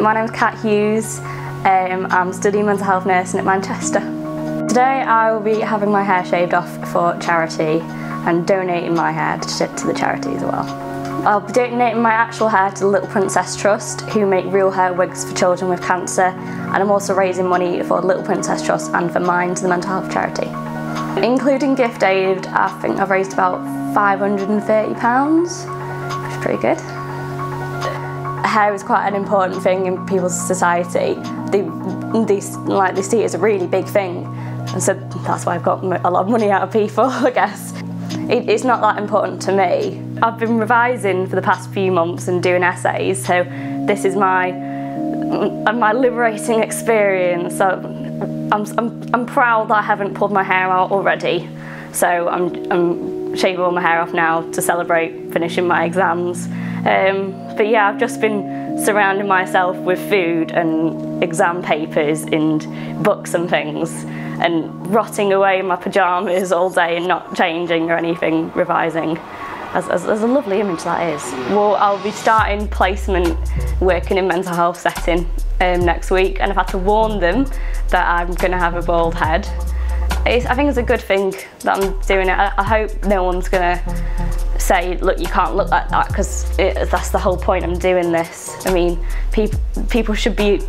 My name's Hughes. I'm studying mental health nursing at Manchester. Today I will be having my hair shaved off for charity and donating my hair to the charity as well. I'll be donating my actual hair to the Little Princess Trust, who make real hair wigs for children with cancer, and I'm also raising money for the Little Princess Trust and for mine to the mental health charity. Including gift aid, I think I've raised about £530, which is pretty good. Hair is quite an important thing in people's society. They see it as a really big thing, and so that's why I've got a lot of money out of people, I guess. It's not that important to me. I've been revising for the past few months and doing essays, so this is my liberating experience. So I'm proud that I haven't pulled my hair out already. So I'm shaving all my hair off now to celebrate finishing my exams. But yeah, I've just been surrounding myself with food and exam papers and books and things, and rotting away in my pyjamas all day and not changing or anything, revising. As a lovely image that is. Well, I'll be starting placement working in mental health setting next week, and I've had to warn them that I'm going to have a bald head. I think it's a good thing that I'm doing it. I hope no one's going to say, look, you can't look like that, because that's the whole point I'm doing this. I mean, people should be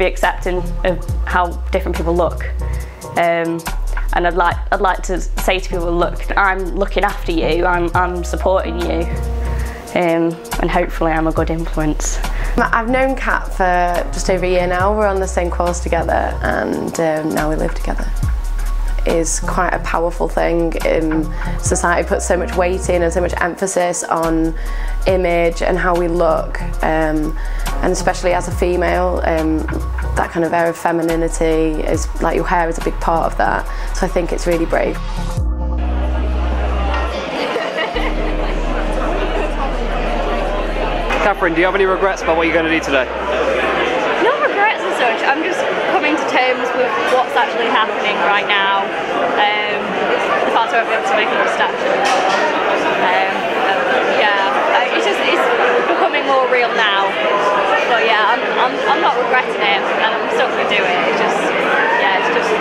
accepting of how different people look. And I'd like to say to people, look, I'm looking after you, I'm supporting you, and hopefully I'm a good influence. I've known Kat for just over a year now. We're on the same course together, and now we live together. Is quite a powerful thing. Society puts so much weight in and so much emphasis on image and how we look, and especially as a female, that kind of air of femininity is like your hair is a big part of that. So I think it's really brave. Catherine, do you have any regrets about what you're going to do today? No regrets as such. I'm just coming to terms with what's actually happening right now. The fact that I've been able to make a mustache. Yeah, it's becoming more real now. But yeah, I'm not regretting it, and I'm still going to do it. It's just, yeah, it's just.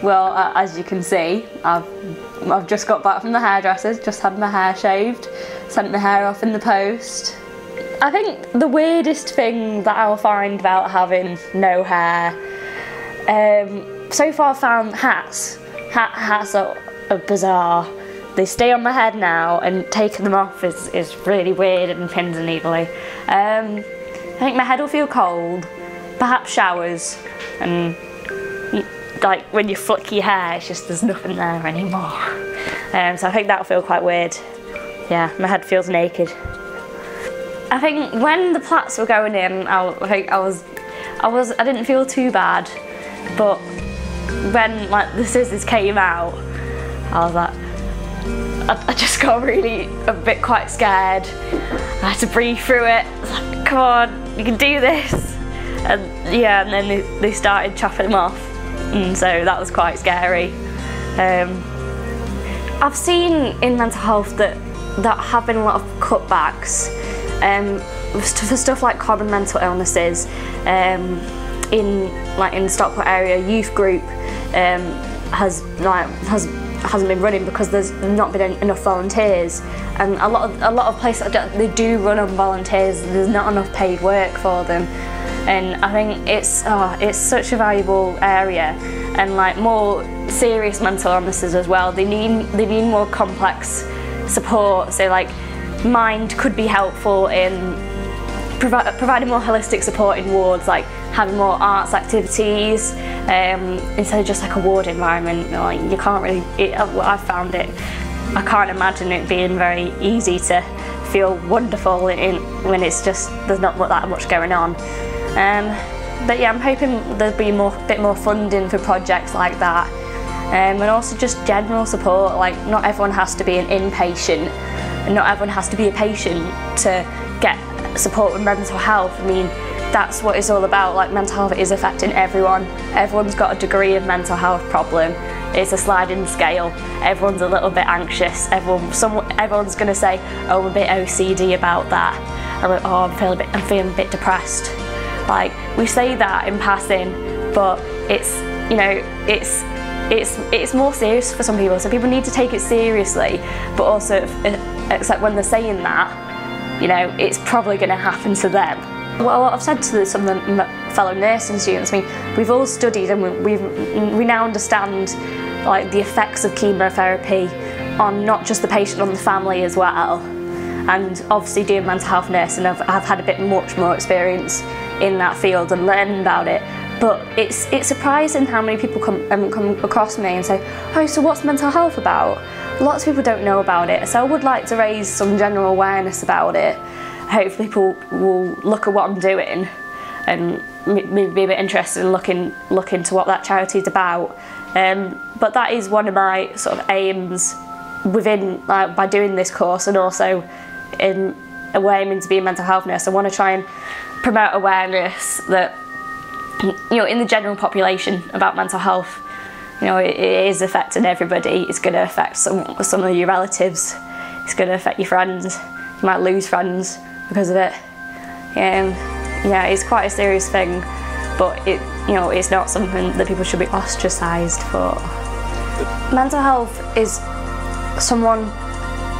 Well, as you can see, I've just got back from the hairdressers, just had my hair shaved, sent my hair off in the post. I think the weirdest thing that I'll find about having no hair, so far I've found hats. Hats are bizarre. They stay on my head now, and taking them off is really weird and pins and needly. I think my head will feel cold, perhaps showers, and like when you flick your hair, it's just there's nothing there anymore. So I think that'll feel quite weird. Yeah, my head feels naked. I think when the plaits were going in, I didn't feel too bad, but when like the scissors came out, I was like, I just got really a bit quite scared. I had to breathe through it. I was like, come on, you can do this. And yeah, and then they started chopping them off. And so that was quite scary. I've seen in mental health that have been a lot of cutbacks for stuff like common mental illnesses. In Stockport area, youth group hasn't been running because there's not been enough volunteers, and a lot of places they do run on volunteers. There's not enough paid work for them. and I think it's such a valuable area, and like more serious mental illnesses as well, they need more complex support. So like Mind could be helpful in providing more holistic support in wards, like having more arts activities instead of just like a ward environment. Like, you can't really, I've found it, I can't imagine it being very easy to feel wonderful when it's just, there's not that much going on. But yeah, I'm hoping there'll be a bit more funding for projects like that, and also just general support. Like, not everyone has to be an inpatient, and not everyone has to be a patient to get support with mental health. I mean, that's what it's all about. Like, mental health is affecting everyone. Everyone's got a degree of mental health problem. It's a sliding scale. Everyone's a little bit anxious. Everyone's going to say, oh, I'm a bit OCD about that. I'm like, oh, I'm feeling a bit depressed. Like, we say that in passing, but it's, you know, it's more serious for some people. So people need to take it seriously, but also accept when they're saying that, you know, it's probably going to happen to them. Well, I've said to some of the fellow nursing students, I mean, we've all studied and we now understand like the effects of chemotherapy on not just the patient, on the family as well. And obviously doing mental health nursing, I've had much more experience in that field and learning about it. But it's surprising how many people come across me and say, oh, so what's mental health about? Lots of people don't know about it, so I would like to raise some general awareness about it. Hopefully people will look at what I'm doing and maybe be a bit interested in look into what that charity is about. But that is one of my sort of aims within, by doing this course, and also in a way I'm mean to be a mental health nurse. I want to try and promote awareness that, you know, in the general population about mental health. You know, it is affecting everybody. It's going to affect some of your relatives. It's going to affect your friends. You might lose friends because of it. Yeah, it's quite a serious thing, but you know, it's not something that people should be ostracised for. Mental health is someone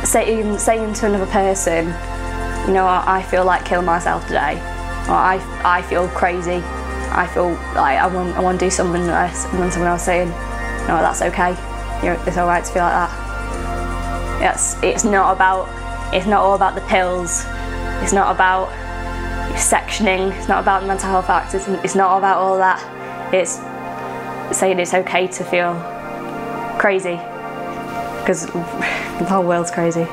saying to another person, you know, I feel like killing myself today, or I feel crazy. I feel like I want to do something else, and then someone else saying, no, that's okay. You know, it's all right to feel like that. Yes, it's not all about the pills. It's not about sectioning. It's not about the mental health act. It's not about all that. It's saying it's okay to feel crazy, because the whole world's crazy.